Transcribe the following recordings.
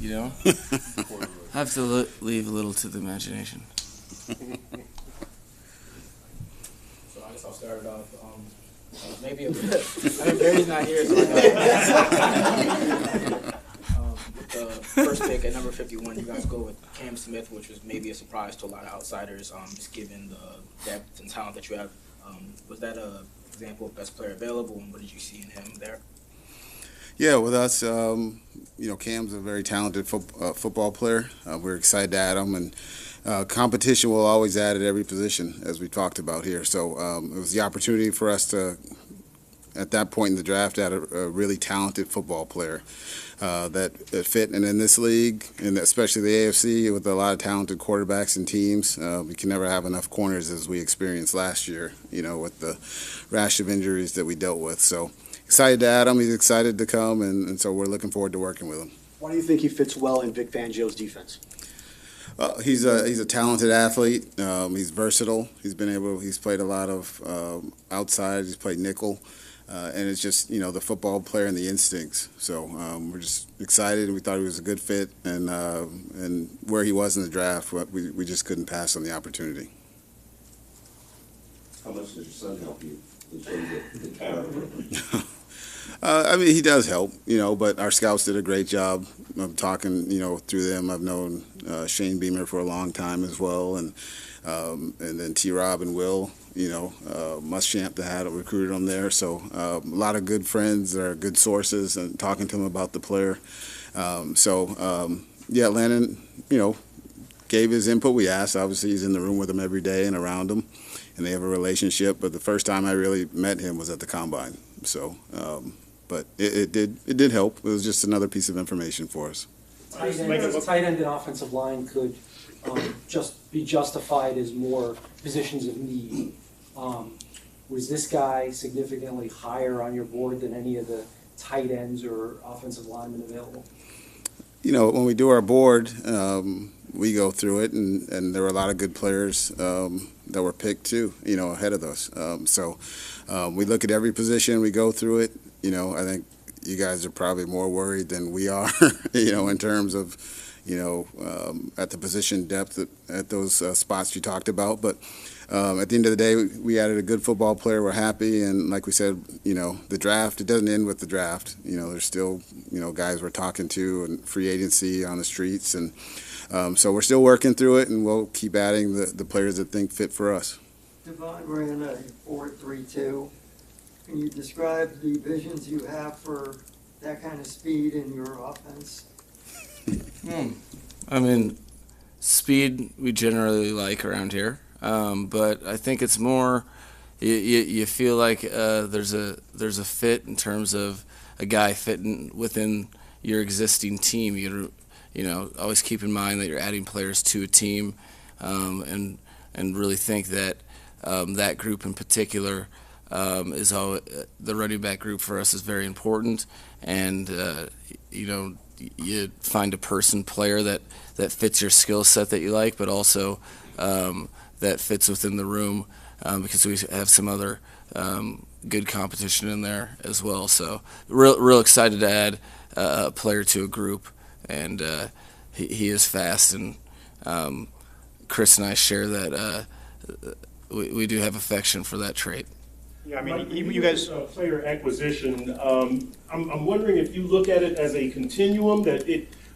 You know, I have to leave a little to the imagination. So I guess I'll start it off. Maybe a bit. I mean, Gary's not here, so I with the first pick at number 51, you guys go with Cam Smith, which was maybe a surprise to a lot of outsiders, just given the depth and talent that you have. Was that an example of best player available, and what did you see in him there? Yeah, with us, Cam's a very talented football player. We're excited to add him, and competition will always add at every position, as we talked about here. So it was the opportunity for us to, at that point in the draft, add a really talented football player that fit. And in this league, and especially the AFC, with a lot of talented quarterbacks and teams, we can never have enough corners as we experienced last year, with the rash of injuries that we dealt with. So excited to add him. He's excited to come, and so we're looking forward to working with him. Why do you think he fits well in Vic Fangio's defense? He's a talented athlete. He's versatile. He's played a lot of outside. He's played nickel, and it's just the football player and the instincts. So we're just excited. We thought he was a good fit, and where he was in the draft, we just couldn't pass on the opportunity. How much did your son help you in terms of the character? He does help, but our scouts did a great job of talking, through them. I've known Shane Beamer for a long time as well, and then T-Rob and Will, Muschamp that had recruited him there. So a lot of good friends that are good sources, and talking to him about the player. Landon, gave his input. We asked. Obviously, he's in the room with him every day and around him, and they have a relationship. But the first time I really met him was at the Combine. So, but it did help. It was just another piece of information for us. Tight end and offensive line could just be justified as more positions of need. Was this guy significantly higher on your board than any of the tight ends or offensive linemen available? When we do our board, we go through it, and there were a lot of good players that were picked too, ahead of us. We look at every position, we go through it. I think you guys are probably more worried than we are, in terms of, at the position depth at those spots you talked about. But at the end of the day, we added a good football player. We're happy, and like we said, the draft, it doesn't end with the draft. There's still, guys we're talking to and free agency on the streets, and so we're still working through it, and we'll keep adding the players that think fit for us. Devon ran a 4.32. Can you describe the visions you have for that kind of speed in your offense? Speed we generally like around here, but I think it's more you feel like there's a fit in terms of a guy fitting within your existing team. Always keep in mind that you're adding players to a team, and really think that that group in particular is all the running back group for us is very important, and you find a player that fits your skill set that you like, but also that fits within the room, because we have some other good competition in there as well. So real excited to add a player to a group, and he is fast, and Chris and I share that we do have affection for that trait. Yeah, you guys player acquisition. I'm wondering if you look at it as a continuum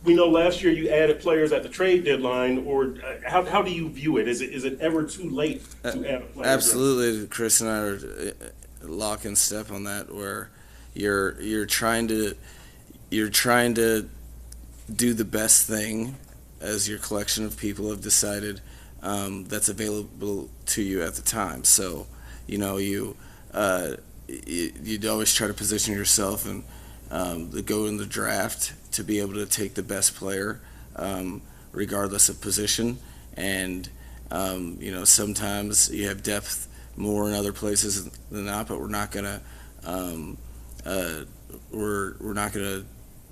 we know last year you added players at the trade deadline, or how do you view it? Is it ever too late to add a player? Absolutely, Chris and I are lock and step on that, where you're trying to do the best thing as your collection of people have decided that's available to you at the time. So you'd always try to position yourself and go in the draft to be able to take the best player, regardless of position. And sometimes you have depth more in other places than not, but we're not gonna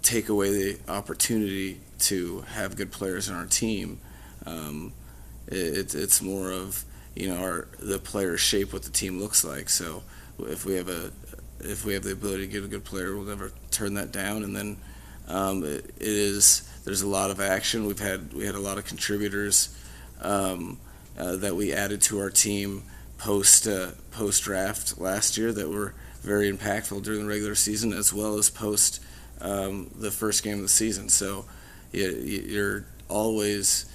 take away the opportunity to have good players in our team. It's more of the players shape what the team looks like. So if we have the ability to get a good player, we'll never turn that down. And then There's a lot of action. We had a lot of contributors that we added to our team post draft last year that were very impactful during the regular season, as well as post the first game of the season. So you're always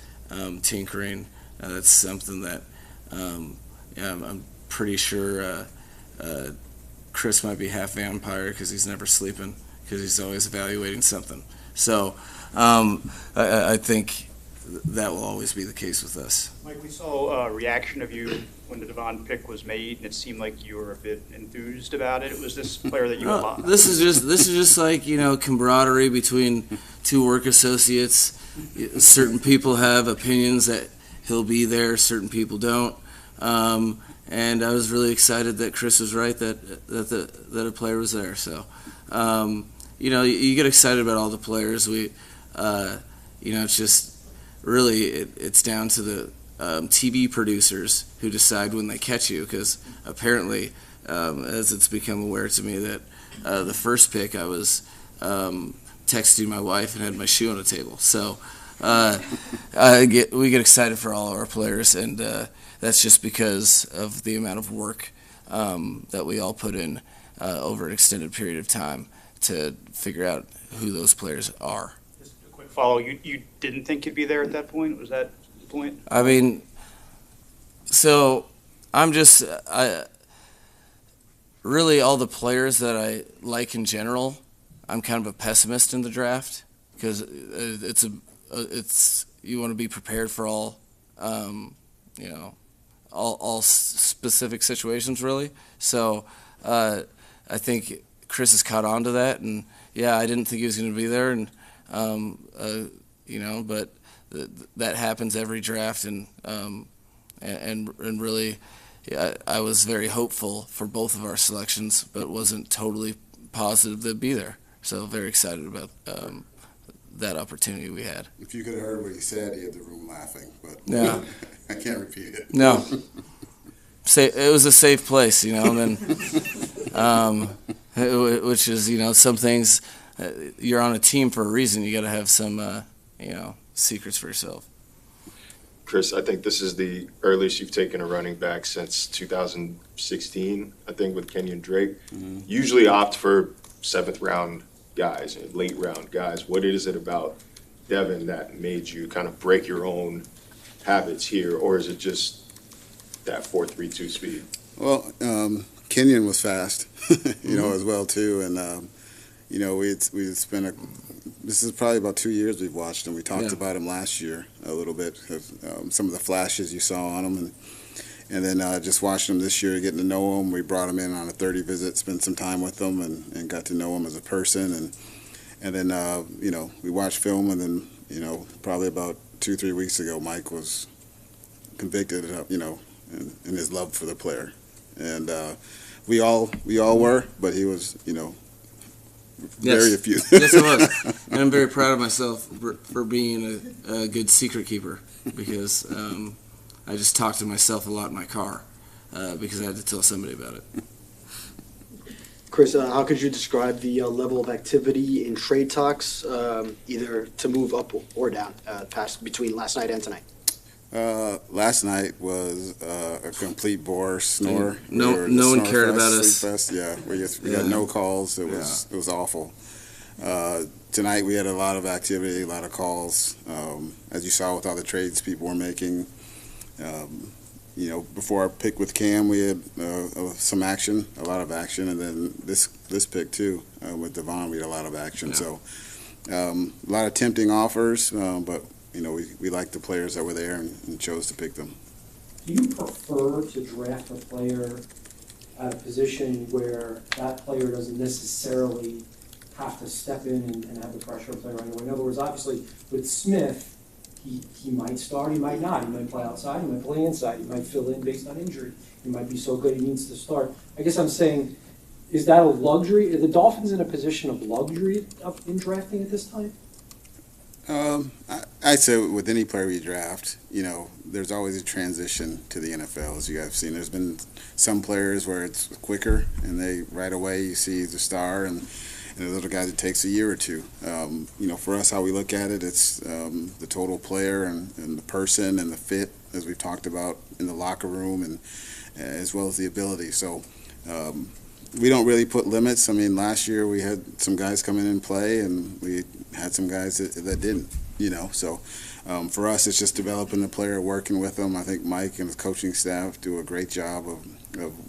tinkering. That's something that I'm pretty sure Chris might be half vampire because he's never sleeping, because he's always evaluating something. So I think that will always be the case with us. Mike, we saw a reaction of you when the Devon pick was made, and it seemed like you were a bit enthused about it. Was this player that you allowed? This is just like, camaraderie between two work associates. Certain people have opinions that he'll be there, certain people don't. And I was really excited that Chris was right, that a player was there. So, you get excited about all the players. It's just really it's down to the TV producers who decide when they catch you, because apparently, as it's become aware to me, that the first pick I was texting my wife and had my shoe on the table. So we get excited for all of our players, and that's just because of the amount of work that we all put in over an extended period of time to figure out who those players are. Just a quick follow. You didn't think you'd be there at that point? Was that the point? I mean, so really all the players that I like in general, I'm kind of a pessimist in the draft, because you want to be prepared for all specific situations, really. So I think Chris has caught on to that, and I didn't think he was going to be there, and but that happens every draft, and really, I was very hopeful for both of our selections, but wasn't totally positive they'd be there. So very excited about that opportunity we had. If you could have heard what he said, he had the room laughing, but yeah. I can't repeat it. No. It was a safe place, and then, which is, some things, you're on a team for a reason. You got to have some, secrets for yourself. Chris, I think this is the earliest you've taken a running back since 2016, I think, with Kenyon Drake. Mm-hmm. Usually opt for seventh-round guys and late-round guys. What is it about Devin that made you kind of break your own habits here, or is it just that 4.32 speed? Well, Kenyon was fast, as well, too. And, we spent this is probably about 2 years we've watched him. We talked about him last year a little bit, because some of the flashes you saw on him. And then just watching him this year, getting to know him. We brought him in on a 30 visit, spent some time with him, and got to know him as a person. And then, we watched film, and then, probably about 2-3 weeks ago, Mike was convicted, in his love for the player. And we all were, but he was, very effused. Yes, I was. And I'm very proud of myself for being a good secret keeper, because I just talked to myself a lot in my car because I had to tell somebody about it. Chris, how could you describe the level of activity in trade talks, either to move up or down, between last night and tonight? Last night was a complete bore, snore. No one cared about us. Fest. Yeah, we got no calls. It was awful. Tonight we had a lot of activity, a lot of calls. As you saw with all the trades people were making. Before our pick with Cam, we had some action, a lot of action, and then this pick too with Devon, we had a lot of action. Yeah. So a lot of tempting offers, but we liked the players that were there and chose to pick them. Do you prefer to draft a player at a position where that player doesn't necessarily have to step in and have the pressure of play right away? In other words, obviously with Smith, he might start, he might not. He might play outside, he might play inside, he might fill in based on injury. He might be so good he needs to start. I guess I'm saying, is that a luxury? Are the Dolphins in a position of luxury in drafting at this time? I'd say with any player we draft, there's always a transition to the NFL, as you guys have seen. There's been some players where it's quicker, and they right away you see the star, and there's other guys it takes a year or two. For us, how we look at it, it's the total player and the person and the fit, as we've talked about in the locker room, and as well as the ability. So we don't really put limits. I mean, last year we had some guys come in and play, and we had some guys that didn't. So for us, it's just developing the player, working with them. I think Mike and his coaching staff do a great job of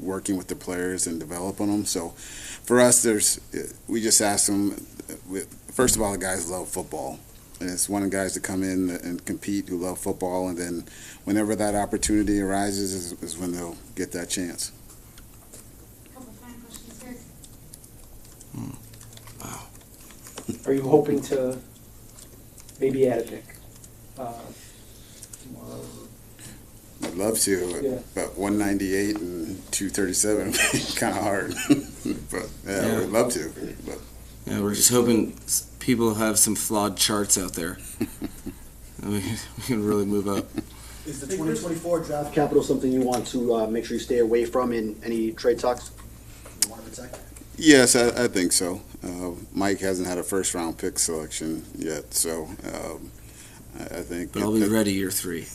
working with the players and developing them. So for us, we just ask them, first of all, the guys love football. And it's one of the guys to come in and compete who love football, and then whenever that opportunity arises is when they'll get that chance. Couple final questions here. Wow. Are you hoping to maybe add a pick? I'd love to, Yeah. but 198 and 237 kind of hard. But Yeah. we'd love to. But Yeah, we're just hoping people have some flawed charts out there. And we can really move up. Is the 2024 draft capital something you want to make sure you stay away from in any trade talks? You want to protect? yes, I think so. Mike hasn't had a first round pick selection yet, so I think. But I'll be ready year 3. On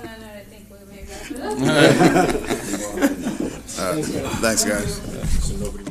that note, I think we may wrap it up. Thanks, guys. So nobody